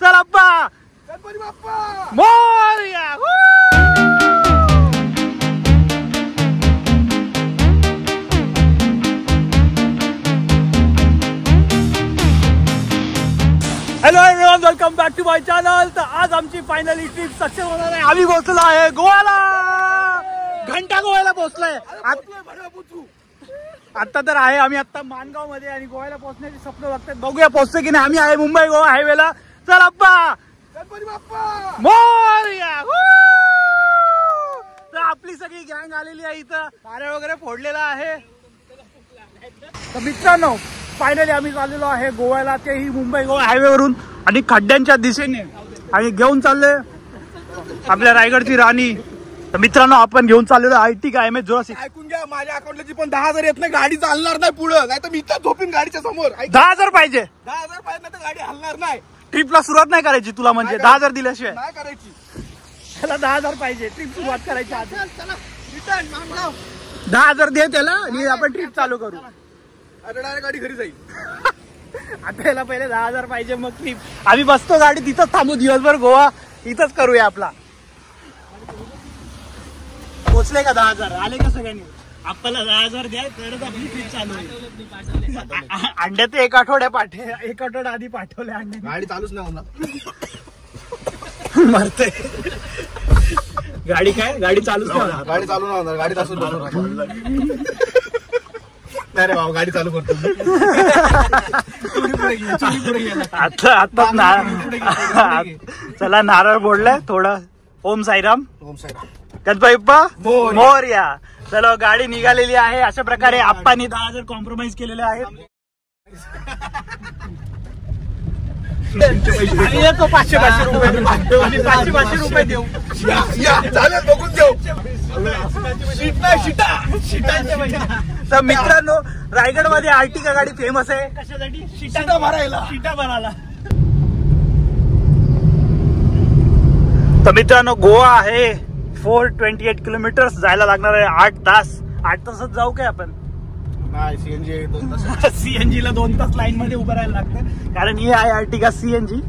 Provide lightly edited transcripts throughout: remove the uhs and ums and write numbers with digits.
चल अप्पा Ganpati Bappa Morya. Hello everyone, welcome back to my channel. तर आज आमची फायनली ट्रिप सक्सेस होणार आहे. आम्ही पोहोचलो आहे गोव्याला. घंटा गोव्याला पोहोचलोय. आता तर आहे आम्ही आता मानगाव मध्ये आणि गोव्याला पोहोचण्याची स्वप्न बघतात. बघूया पोहोचतो की नाही. आम्ही आहे मुंबई गोवा हायवेला. चल अप्पा गणपती बाप्पा मोरया. तर आपली सगळी गँग आलेली आहे इथं. नारळ वगैरे फोडलेला आहे. तर मित्रांनो, फायनली आम्ही चाललेलो आहे गोव्याला, तेही मुंबई गोवा हायवे वरून आणि खड्ड्यांच्या दिशेने. आणि घेऊन चाललोय आपल्या रायगडची राणी. तर मित्रांनो, आपण घेऊन चाललेलो आर्टिका MS जुरासिक. ऐकून घ्या, माझ्या अकाउंटला पण 10,000 येत नाही. गाडी चालणार नाही पुढं, नाही तर मी इथं झोपीन गाडीच्या समोर. 10,000 पाहिजे. 10,000 पाहिजे नाही तर गाडी हलणार नाही. ट्रिपला सुरुवात नाही करायची तुला, म्हणजे 10,000 दिल्याशिवाय नाही करायची. त्याला 10,000 पाहिजे. ट्रिप सुरुवात करायची आधी. चला रिटर्न मानगाव. 10,000 दे त्याला आणि आपण ट्रिप चालू करू. अरे डायरेक्ट गाडी घरी जाईल. आता याला पहिले 10,000 पाहिजे, मग ट्रिप. आम्ही बसतो गाडी तिथंच थांबू दिवसभर. गोवा इथंच करूया आपला. पोचले का 10,000? आले का सगळ्यांनी? आपल्याला 10,000 द्या, तरच आपली ट्रिप चालू होईल. अंड्या ते एक आठवड्या आधी पाठवले अंडे. गाडी चालूच नाही होणार. मरते गाडी. काय गाडी चालूच नाही होणार. गाडी चालू नाही होणार. गाडी तासून नाही रे बाबा, गाडी चालू करतो. आता चला नारळ फोडलाय थोडा. ओम साईराम. ओम साईराम. गणपती बाप्पा मोरया. चलो गाडी निघालेली आहे. अशा प्रकारे आप्पांनी 10,000 कॉम्प्रोमाइज केलेले आहेत. तो 500 रुपये 500 रुपये देऊ. चालेल, बघून देऊ. तर मित्रांनो, रायगड मध्ये आर्टिका गाडी फेमस आहे. कशासाठी? शिटा भरायला. शिटा भरायला. तर मित्रांनो, गोवा आहे 428 किलोमीटर. जायला लागणार आहे 8 तास. 8 तासात जाऊ काय आपण? नाही, सीएनजी 2 तास. सीएनजी ला 2 तास लाईन मध्ये उभं राहायला लागतं. कारण ही आहे आर्टिका सीएनजी.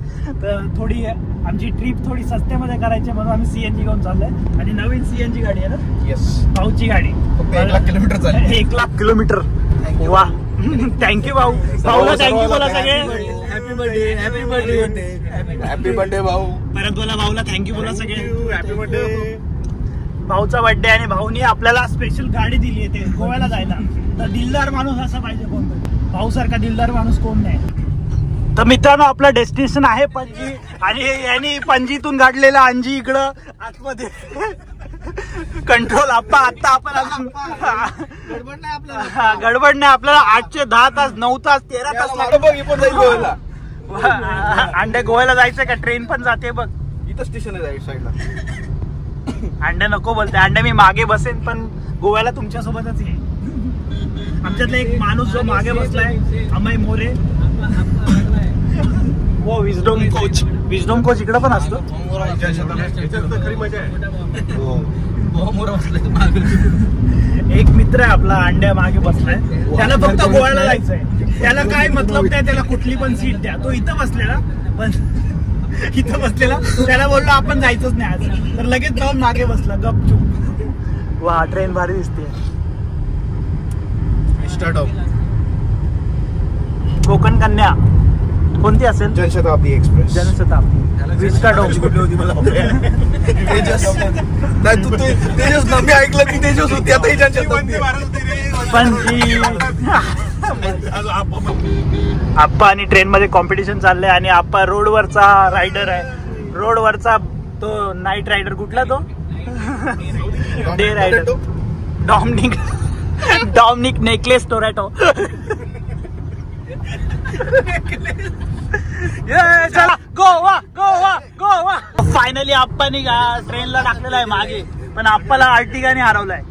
तर थोडी आमची ट्रिप थोडी सस्त्यामध्ये करायची म्हणून आम्ही सीएनजी घेऊन चाललोय. आणि नवीन सीएनजी गाडी आहे ना. येस, भाऊची गाडी. 1 लाख किलोमीटर चालली. 1 लाख किलोमीटर. वा, थँक्यू भाऊ. भाऊला थँक्यू बोला सगळे. Happy birthday. Happy birthday. Happy birthday भाऊ. परत बोला भाऊला थँक्यू बोला सगळे. Happy birthday. भाऊचा बर्थडे आणि भाऊनी आपल्याला स्पेशल गाडी दिली आहे ते गोव्याला जायला. तर दिलदार माणूस असा पाहिजे कोण. भाऊ सारखा दिलदार माणूस कोण नाही. तर मित्रांनो, आपलं डेस्टिनेशन आहे पणजी. आणि यांनी पणजीतून गाडलेला अंजी इकडं आतमध्ये. कंट्रोल आप्पा. आता आपण अजून गडबड नाही आपल्याला. गडबड नाही आपल्याला. 8 ते 10 तास 9 तास 13 तास गोव्याला. अंडे गोव्याला जायचं का? ट्रेन पण जाते बघ. इथं स्टेशन आहे साईडला. अंडे नको बोलते. अंडे मी मागे बसेन, पण गोव्याला तुमच्या सोबतच आहे. आमच्यातला एक माणूस जो मागे बसलाय, अमय मोरे. वो विजडम कोच. विजडम कोच इकडे पण असतो. खरी मजा आहे. एक मित्र आहे आपला अंड्या मागे बसलाय. त्याला फक्त गोव्याला जायचंय. त्याला काय मतलब नाही. त्याला कुठली पण सीट द्या. तो इथं बसलेला, पण इथं बसलेला. त्याला बोललो आपण जायचंच नाही आज. तर लगेच जाऊन मागे बसला गपचूप. वा, ट्रेन भारी दिसते. कोकण कन्या कोणती असेल? जनशताब्दी एक्सप्रेस. जनशताब्दी. विस्टाडोम. नाही तू तेजस ना, मी ऐकलं की तेजस होती. आता ही जनशताब्दी. पण आप्पा आणि ट्रेन मध्ये कॉम्पिटिशन चाललंय. आणि आप्पा रोडवरचा रायडर आहे. रोडवरचा तो नाईट रायडर. कुठला तो? Day rider. डॉमिनिक नेकलेस टोरॅटो. चला गोवा गोवा गोवा. फायनली आप्पानी ट्रेनला टाकलेला आहे मागे, पण आप्पाला आर्टिकाने हरवलाय.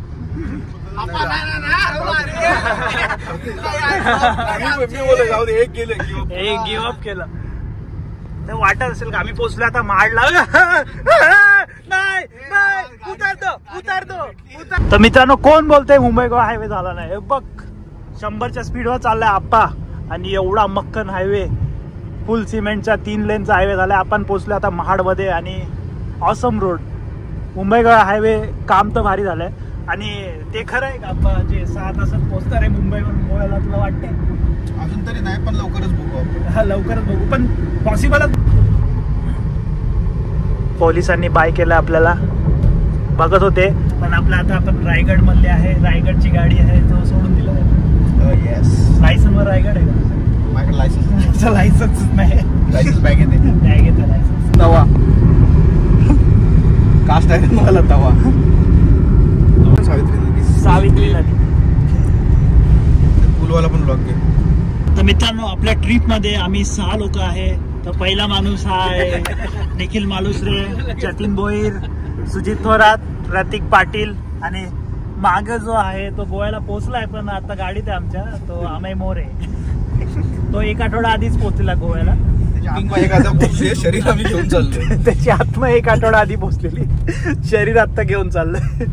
एक गिव्ह अप केलं. तर वाटत असेल का आम्ही पोहोचलो आता माडला. नाही उतारतो. तर मित्रांनो, कोण बोलतोय मुंबई गोवा हायवे झाला नाही? बघ 100च्या स्पीडवर चाललाय आप्पा. आणि एवढा मक्कन हायवे. फुल सिमेंटच्या 3 लेनचा हायवे झाला. आपण पोहोचलो आता महाडमध्ये आणि awesome road Mumbai Goa highway काम तर भारी झालंय. आणि ते खरं आहे का आपण जे 6 तासात पोहोचणार आहे मुंबईवरून गोव्याला, तुला वाटतंय? अजून तरी नाही, पण लवकरच बघू आपण. हा लवकरच बघू, पण पॉसिबलच. पोलिसांनी बाय केलं आपल्याला, बघत होते, पण आपलं आता आपण रायगड मधले आहे. रायगडची गाडी आहे, तो सोडून दिला. येस. लायसन वर रायगड आहे का? माझ्याकडे लायसन्स लायसन्स नाही. लायसन्स बॅग येते. बॅग येतं लायसन्स. तवा कास्ट आहे मला तवा. सावित्री नदी पुलवाला पण ब्लॉक आहे. तर मित्रांनो, आपल्या ट्रिप मध्ये आम्ही 6 लोक आहे. तर पहिला माणूस हा आहे निखिल मालुसरे, जतीन भोईर, सुजित थोरात, प्रतीक पाटील. आणि माग जो आहे तो गोव्याला पोहोचलाय, पण आता गाडीत आहे आमच्या, तो अमय मोरे. तो 1 आठवडा आधीच पोहोचला गोव्याला. शरीर आम्ही घेऊन चाललोय. त्याची आत्मा 1 आठवडा आधी पोहोचलेली, शरीर आत्ता घेऊन चाललंय.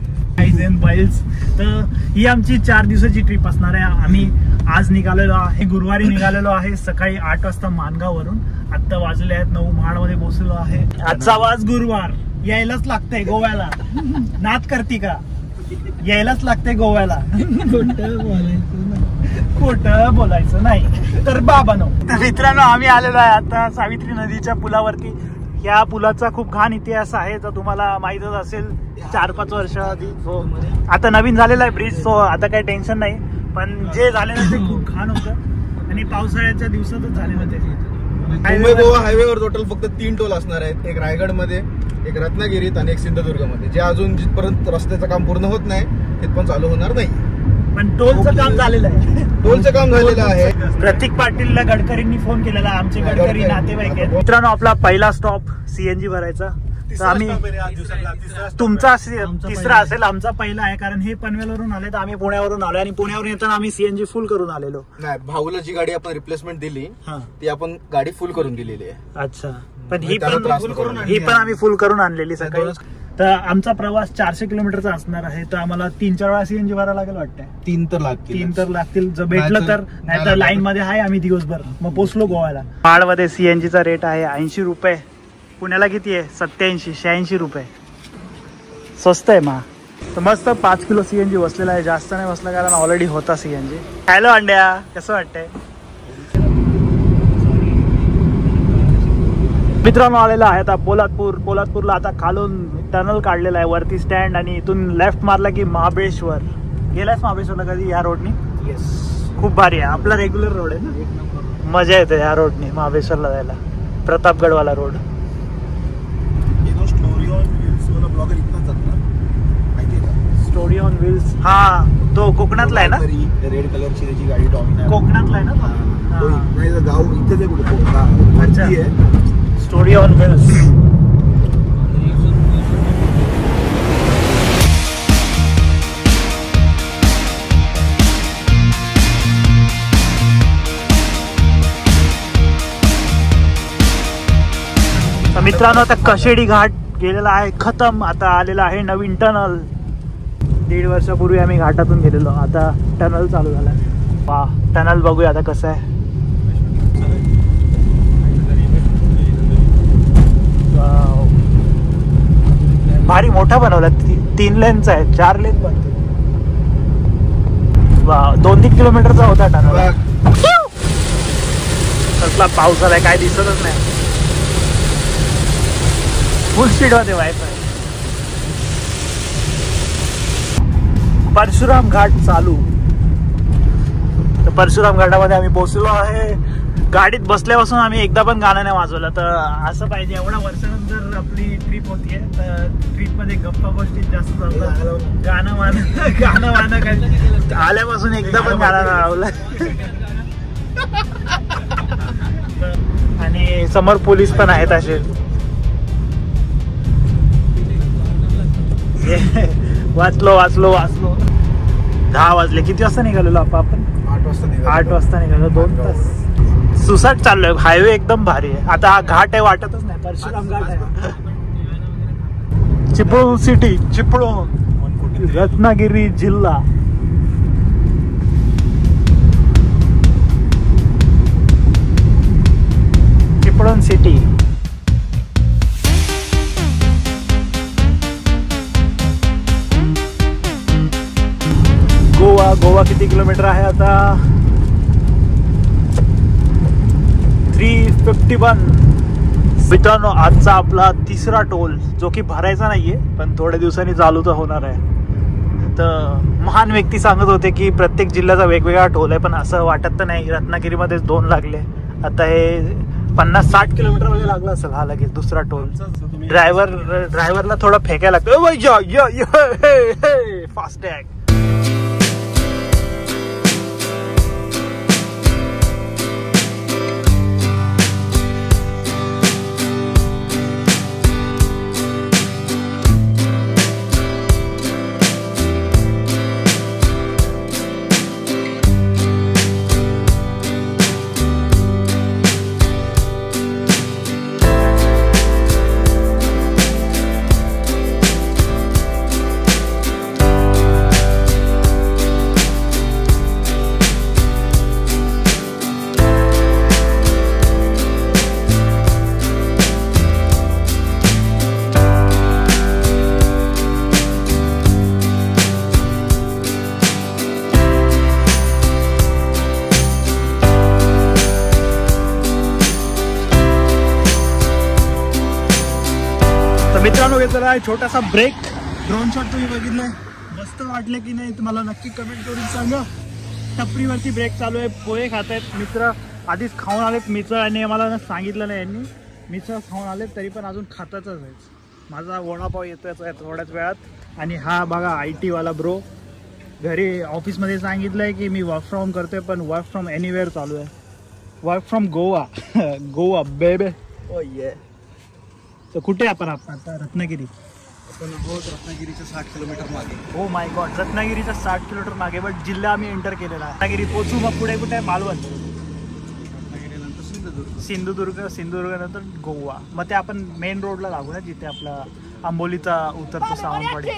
तर ही आमची 4 दिवसाची ट्रिप असणार आहे. आम्ही आज निघालेलो आहे, गुरुवारी निघालेलो आहे सकाळी 8 वाजता मानगाववरून. आत्ता वाजले आहेत 9, महाडमध्ये पोहोचलो आहे. आजचा वाज गुरुवार, यायलाच लागतंय गोव्याला. नाद करती का? यायलाच लागतंय गोव्याला. खोटं बोलायचं नाही. तर बाबांनो, मित्रांनो, आम्ही आलेलो आहे आता सावित्री नदीच्या पुलावरती. या पुलाचा खूप घाण इतिहास आहे, तर तुम्हाला माहीतच असेल. 4-5 वर्ष आधी आता नवीन झालेला आहे ब्रिज, सो आता काही टेन्शन नाही. पण जे झालेलं ते खूप घाण होतं आणि पावसाळ्याच्या दिवसातच झालेलं ते. मुंबई गोवा हायवेवर टोटल फक्त 3 टोल असणार आहेत. एक रायगड मध्ये, एक रत्नागिरीत आणि एक सिंधुदुर्ग मध्ये, जे अजून जिथपर्यंत रस्त्याचं काम पूर्ण होत नाही तिथपर्यंत चालू होणार नाही. पण टोलचं काम झालेलं आहे. टोलचं काम झालेलं आहे. प्रतीक पाटीलला गडकरींनी फोन केलेला, आमचे गडकरी नातेवाईक आहेत. मित्रांनो, आपला पहिला स्टॉप CNG भरायचा. तर आम्ही, तुमचा तिसरा असेल, आमचा पहिला आहे, कारण हे पनवेलवरून आले तर आम्ही पुण्यावरून आलो. आणि पुण्यावरून येताना आम्ही CNG फुल करून आलेलो. नाही, भाऊला जी गाडी आपण रिप्लेसमेंट दिली ती आपण गाडी फुल करून दिलेली आहे. अच्छा, पण ही पण आम्ही फुल करून आणलेली सकाळी. तर आमचा प्रवास 400 किलोमीटरचा असणार आहे. तर आम्हाला 3-4 वेळा CNG भरायला लागेल वाटतंय. 3 तर लागतील. जर भेटलं तर, नाही तर लाईन मध्ये आहे आम्ही दिवसभर. मग पोहोचलो गोव्याला. महाडमध्ये CNGचा रेट आहे 80 रुपये. पुण्याला किती आहे? 87-86 रुपये. स्वस्त आहे मा. तर मस्त 5 किलो CNG बसलेला आहे. जास्त नाही बसला, कारण ऑलरेडी होता CNG. हॅलो अंड्या, कसं वाटतंय? मित्रांनो, आलेला आहे आता पोलादपूरला. आता खालून टनल काढलेला आहे, वरती स्टँड, आणि इथून लेफ्ट मारला की महाबळेश्वर. गेलायस महाबळेश्वरला कधी या रोडनी? येस, खूप भारी आहे. आपला रेग्युलर रोड आहे ना, मजा येते या रोडनी महाबळेश्वरला जायला. प्रतापगडवाला रोड. स्टोरी ऑन व्हील्स, हा तो कोकणातला आहे ना? रेड कलरची त्याची गाडी डॉमिनर. कोकणातला आहे ना? गाव इथेच आहे कुठे? अच्छा, स्टोरी ऑन व्हील्स. मित्रांनो, आता कशेडी घाट गेलेला आहे खतम. आता आलेला आहे नवीन टनल. 1.5 वर्षापूर्वी आम्ही घाटातून गेलेलो, आता टनल चालू झालाय. वा, टनल बघूया आता कसं आहे. भारी मोठा बनवला. 3 लेनचा आहे, 4 लेन बनतो. वा, 2-3 किलोमीटरचा होता टनल. कसला पाऊस आलाय, काय दिसतच नाही. फुल स्पीड मध्ये वायफाय. परशुराम घाट चालू. तर परशुराम घाटामध्ये आम्ही पोहोचलो आहे. गाडीत बसल्यापासून आम्ही एकदा पण गाणं नाही वाजवलं. तर असं पाहिजे, एवढ्या वर्षानंतर आपली ट्रिप होतीये, तर ट्रिप मध्ये गप्पा गोष्टी जास्त चालतात. गाणं वाणं काय आल्यापासून एकदा पण गाणं लावलं. आणि समोर पोलीस पण आहेत असे. वाचलो 10 वाजले. किती वाजता निघालेलो आपण? 8 वाजता निघालो. 2 तास. सुसाट चाललोय. हायवे एकदम भारी आहे. आता हा घाट आहे वाटतच नाही, परशुराम घाट आहे. चिपळूण सिटी, चिपळूण, रत्नागिरी जिल्हा. Modern city. गोवा किती किलोमीटर आहे आता? 351. मित्रांनो, आजचा आपला तिसरा टोल, जो की भरायचा नाहीये पण थोड्या दिवसांनी चालू तर होणार आहे. तर महान व्यक्ती सांगत होते की प्रत्येक जिल्ह्याचा वेगवेगळा टोल आहे, पण असं वाटत तर नाही. रत्नागिरीमध्येच 2 लागले. आता हे 50-60 किलोमीटर मध्ये लागला असेल हा लगेच दुसरा टोल. ड्रायव्हरला थोडा फेकायला लागतो. Fast tag. मित्रांनो, घेतलेला आहे छोटासा ब्रेक. ड्रोन शॉट तुम्ही बघितलंय, मस्त वाटलं की नाही तुम्हाला नक्की कमेंट करून सांगा. टपरीवरती ब्रेक चालू आहे. पोहे खात आहेत मित्र, आधीच खाऊन आलेत मिसळ आणि मला सांगितलं नाही यांनी. मिसळ खाऊन आलेत तरी पण अजून खाताच आहे. माझा वडापाव येतोच आहे थोड्याच वेळात. आणि हा बघा IT वाला ब्रो, घरी ऑफिसमध्ये सांगितलं आहे की मी वर्क फ्रॉम करतोय, पण वर्क फ्रॉम एनिवेअर चालू आहे. Work from Goa. गोवा बेबे. ओ ये. तर कुठे आपण आता? रत्नागिरी. आपण आहोत रत्नागिरीच्या 60 किलोमीटर मागे. ओ माय गॉड, रत्नागिरीच्या 60 किलोमीटर मागे. बट जिल्हा आम्ही एंटर केलेला आहे. रत्नागिरी पोचू, मग पुढे कुठे आहे? मालवण. सिंधुदुर्ग. सिंधुदुर्ग नंतर गोवा. मग ते आपण मेन रोडला लागू ना, जिथे आपला आंबोलीचा उतरतो सावंतवाडी.